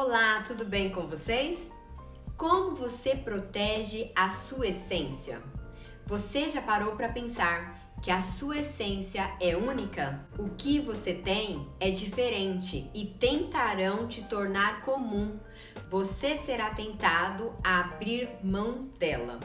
Olá, tudo bem com vocês? Como você protege a sua essência? Você já parou para pensar que a sua essência é única? O que você tem é diferente e tentarão te tornar comum. Você será tentado a abrir mão dela.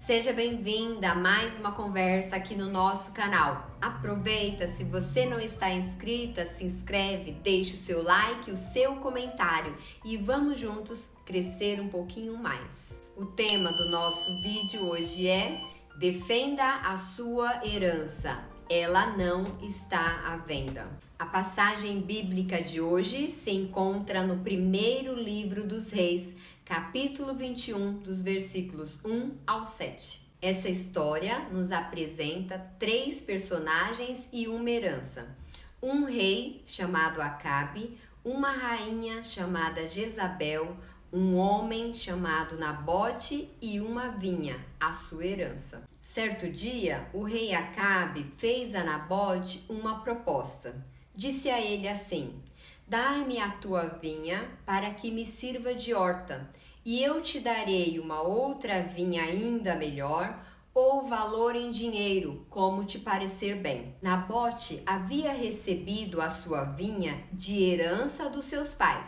Seja bem-vinda a mais uma conversa aqui no nosso canal. Aproveita, se você não está inscrita, se inscreve, deixe o seu like, o seu comentário e vamos juntos crescer um pouquinho mais. O tema do nosso vídeo hoje é: defenda a sua herança, ela não está à venda. A passagem bíblica de hoje se encontra no primeiro livro dos Reis, capítulo 21, dos versículos 1 ao 7. Essa história nos apresenta 3 personagens e uma herança. Um rei chamado Acabe, uma rainha chamada Jezabel, um homem chamado Nabote e uma vinha, a sua herança. Certo dia, o rei Acabe fez a Nabote uma proposta. Disse a ele assim: dá-me a tua vinha para que me sirva de horta, e eu te darei uma outra vinha ainda melhor, ou valor em dinheiro, como te parecer bem. Nabote havia recebido a sua vinha de herança dos seus pais,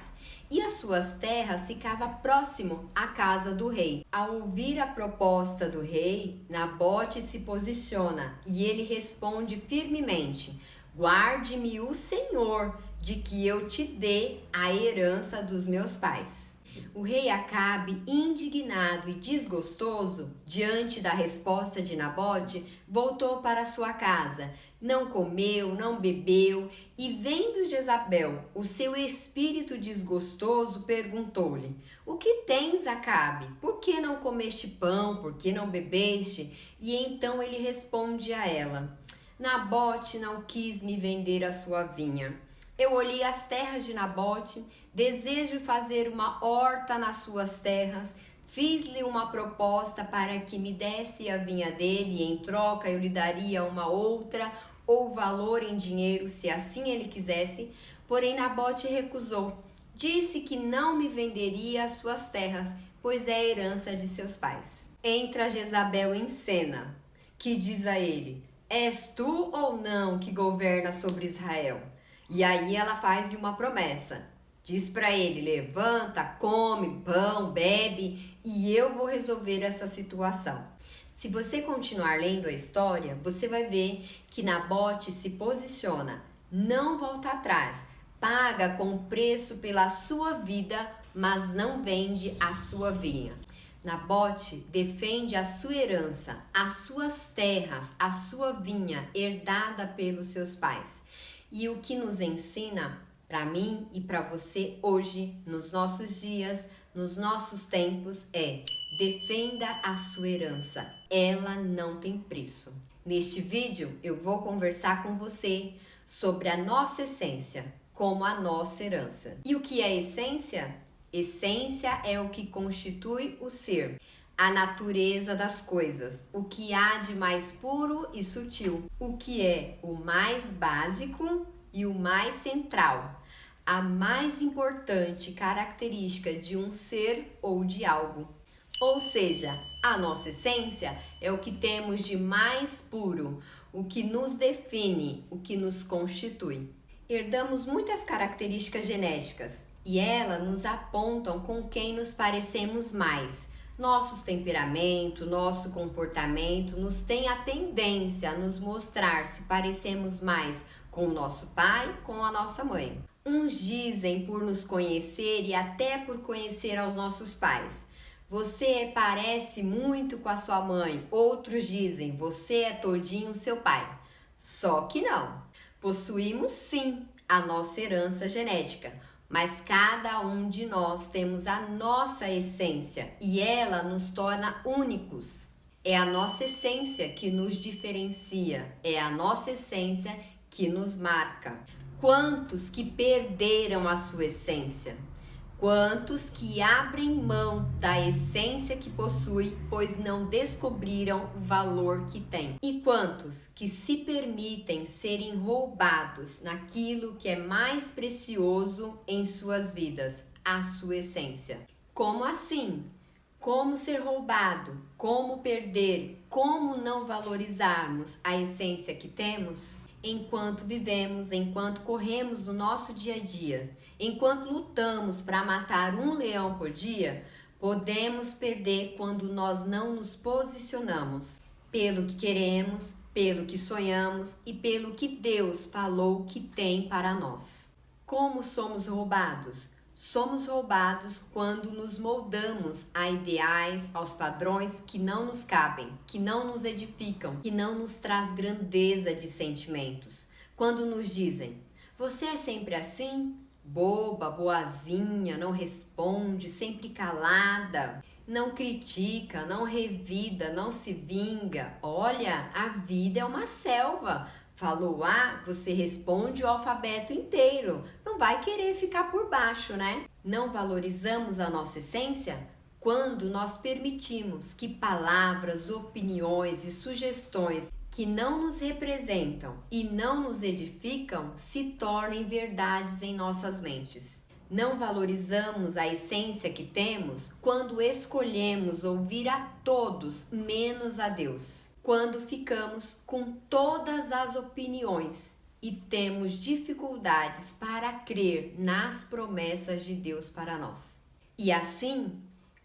e as suas terras ficavam próximo à casa do rei. Ao ouvir a proposta do rei, Nabote se posiciona e ele responde firmemente: guarde-me o Senhor de que eu te dê a herança dos meus pais. O rei Acabe, indignado e desgostoso diante da resposta de Nabote, voltou para sua casa. Não comeu, não bebeu, e vendo Jezabel, o seu espírito desgostoso, perguntou-lhe: o que tens, Acabe? Por que não comeste pão? Por que não bebeste? E então ele responde a ela: Nabote não quis me vender a sua vinha. Eu olhei as terras de Nabote, desejo fazer uma horta nas suas terras, fiz-lhe uma proposta para que me desse a vinha dele e em troca eu lhe daria uma outra ou valor em dinheiro, se assim ele quisesse. Porém Nabote recusou, disse que não me venderia as suas terras, pois é a herança de seus pais. Entra Jezabel em cena, que diz a ele: és tu ou não que governa sobre Israel? E aí ela faz-lhe uma promessa. Diz para ele: levanta, come pão, bebe e eu vou resolver essa situação. Se você continuar lendo a história, você vai ver que Nabote se posiciona, não volta atrás, paga com preço pela sua vida, mas não vende a sua vinha. Nabote defende a sua herança, as suas terras, a sua vinha herdada pelos seus pais. E o que nos ensina para mim e para você hoje, nos nossos dias, nos nossos tempos, é: defenda a sua herança, ela não tem preço. Neste vídeo eu vou conversar com você sobre a nossa essência, como a nossa herança. E o que é essência? Essência é o que constitui o ser, a natureza das coisas, o que há de mais puro e sutil, o que é o mais básico e o mais central, a mais importante característica de um ser ou de algo. Ou seja, a nossa essência é o que temos de mais puro, o que nos define, o que nos constitui. Herdamos muitas características genéticas e elas nos apontam com quem nos parecemos mais. Nosso temperamento, nosso comportamento nos tem a tendência a nos mostrar se parecemos mais com o nosso pai, com a nossa mãe. Uns dizem por nos conhecer e até por conhecer aos nossos pais: você parece muito com a sua mãe. Outros dizem: você é todinho seu pai. Só que não. Possuímos sim a nossa herança genética, mas cada um de nós temos a nossa essência e ela nos torna únicos. É a nossa essência que nos diferencia, é a nossa essência que nos marca. Quantos que perderam a sua essência? Quantos que abrem mão da essência que possui, pois não descobriram o valor que tem? E quantos que se permitem serem roubados naquilo que é mais precioso em suas vidas, a sua essência? Como assim? Como ser roubado? Como perder? Como não valorizarmos a essência que temos? Enquanto vivemos, enquanto corremos no nosso dia a dia, enquanto lutamos para matar um leão por dia, podemos perder quando nós não nos posicionamos pelo que queremos, pelo que sonhamos e pelo que Deus falou que tem para nós. Como somos roubados? Somos roubados quando nos moldamos a ideais, aos padrões que não nos cabem, que não nos edificam, que não nos traz grandeza de sentimentos. Quando nos dizem, você é sempre assim? Boba, boazinha, não responde, sempre calada, não critica, não revida, não se vinga. Olha, a vida é uma selva. Falou A, você responde o alfabeto inteiro. Não vai querer ficar por baixo, né? Não valorizamos a nossa essência quando nós permitimos que palavras, opiniões e sugestões que não nos representam e não nos edificam se tornem verdades em nossas mentes. Não valorizamos a essência que temos quando escolhemos ouvir a todos menos a Deus. Quando ficamos com todas as opiniões e temos dificuldades para crer nas promessas de Deus para nós. E assim,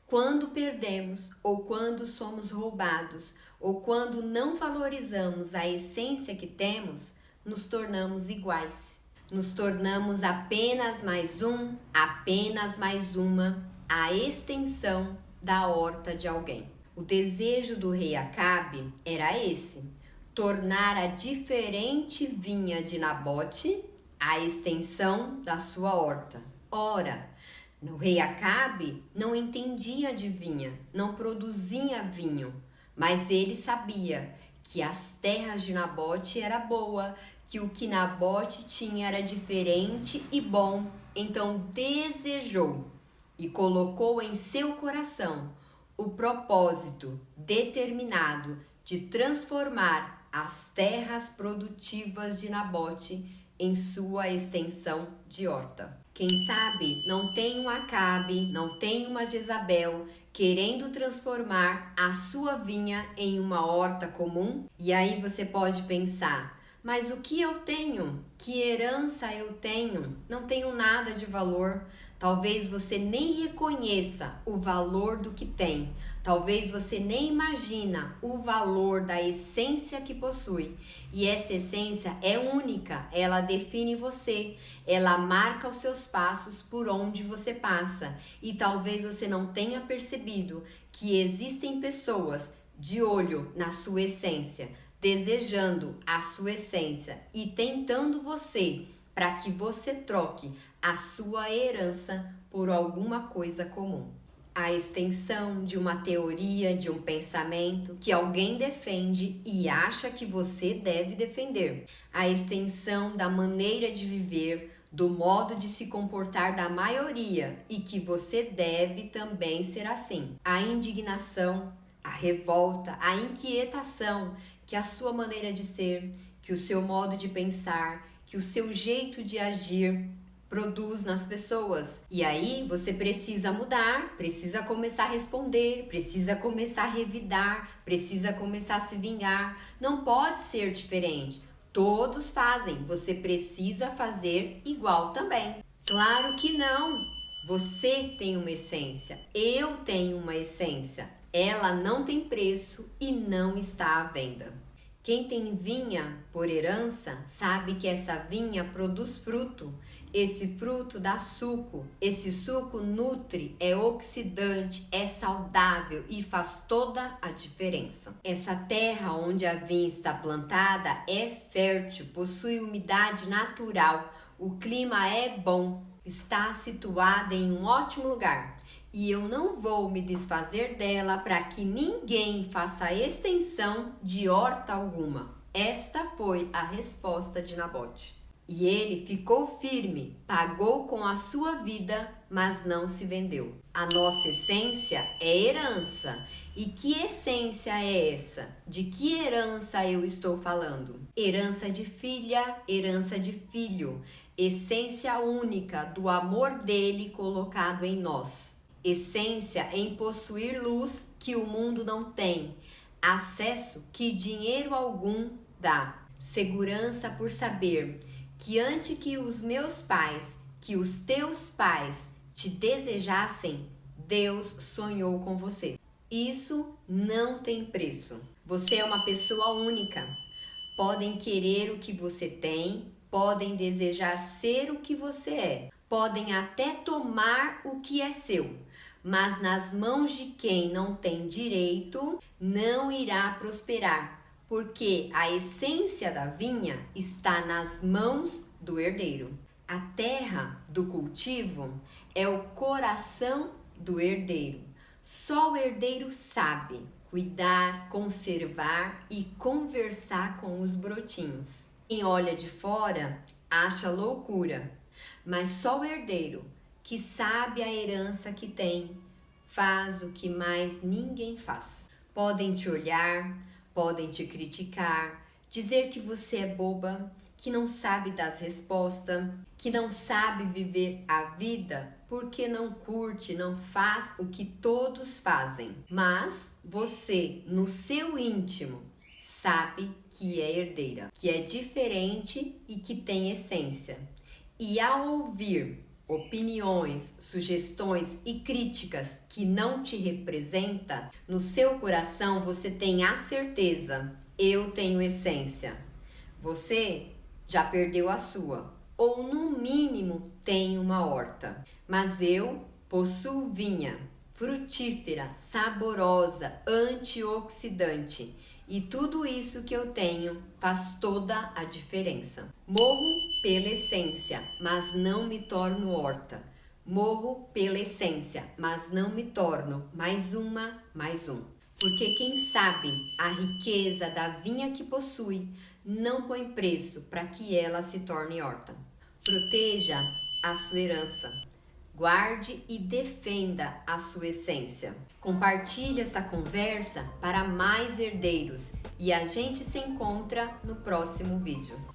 quando perdemos ou quando somos roubados ou quando não valorizamos a essência que temos, nos tornamos iguais. Nos tornamos apenas mais um, apenas mais uma, a extensão da horta de alguém. O desejo do rei Acabe era esse: tornar a diferente vinha de Nabote a extensão da sua horta. Ora, o rei Acabe não entendia de vinha, não produzia vinho, mas ele sabia que as terras de Nabote era boa, que o que Nabote tinha era diferente e bom. Então desejou e colocou em seu coração o propósito determinado de transformar as terras produtivas de Nabote em sua extensão de horta. Quem sabe não tem um Acabe, não tem uma Jezabel querendo transformar a sua vinha em uma horta comum? E aí você pode pensar, mas o que eu tenho? Que herança eu tenho? Não tenho nada de valor. Talvez você nem reconheça o valor do que tem. Talvez você nem imagina o valor da essência que possui. E essa essência é única, ela define você, ela marca os seus passos por onde você passa. E talvez você não tenha percebido que existem pessoas de olho na sua essência, desejando a sua essência e tentando você para que você troque a sua herança por alguma coisa comum. A extensão de uma teoria, de um pensamento que alguém defende e acha que você deve defender. A extensão da maneira de viver, do modo de se comportar da maioria e que você deve também ser assim. A indignação, a revolta, a inquietação que a sua maneira de ser, que o seu modo de pensar, que o seu jeito de agir produz nas pessoas. E aí você precisa mudar, precisa começar a responder, precisa começar a revidar, precisa começar a se vingar. Não pode ser diferente. Todos fazem, você precisa fazer igual também. Claro que não. Você tem uma essência, eu tenho uma essência. Ela não tem preço e não está à venda. Quem tem vinha por herança sabe que essa vinha produz fruto. Esse fruto dá suco. Esse suco nutre, é oxidante, é saudável e faz toda a diferença. Essa terra onde a vinha está plantada é fértil, possui umidade natural, o clima é bom, está situada em um ótimo lugar. E eu não vou me desfazer dela para que ninguém faça extensão de horta alguma. Esta foi a resposta de Nabote. E ele ficou firme, pagou com a sua vida, mas não se vendeu. A nossa essência é herança. E que essência é essa? De que herança eu estou falando? Herança de filha, herança de filho. Essência única do amor dele colocado em nós. Essência em possuir luz que o mundo não tem. Acesso que dinheiro algum dá. Segurança por saber que antes que os meus pais, que os teus pais te desejassem, Deus sonhou com você. Isso não tem preço. Você é uma pessoa única. Podem querer o que você tem, podem desejar ser o que você é, podem até tomar o que é seu, mas nas mãos de quem não tem direito, não irá prosperar. Porque a essência da vinha está nas mãos do herdeiro. A terra do cultivo é o coração do herdeiro. Só o herdeiro sabe cuidar, conservar e conversar com os brotinhos. Quem olha de fora acha loucura, mas só o herdeiro que sabe a herança que tem faz o que mais ninguém faz. Podem te olhar, podem te criticar, dizer que você é boba, que não sabe das respostas, que não sabe viver a vida porque não curte, não faz o que todos fazem. Mas você, no seu íntimo, sabe que é herdeira, que é diferente e que tem essência. E ao ouvir opiniões, sugestões e críticas que não te representam, no seu coração você tem a certeza: eu tenho essência. Você já perdeu a sua, ou no mínimo tem uma horta. Mas eu possuo vinha, frutífera, saborosa, antioxidante. E tudo isso que eu tenho faz toda a diferença. Morro pela essência, mas não me torno horta. Morro pela essência, mas não me torno mais uma, mais um. Porque quem sabe a riqueza da vinha que possui não põe preço para que ela se torne horta. Proteja a sua herança. Guarde e defenda a sua essência. Compartilhe essa conversa para mais herdeiros e a gente se encontra no próximo vídeo.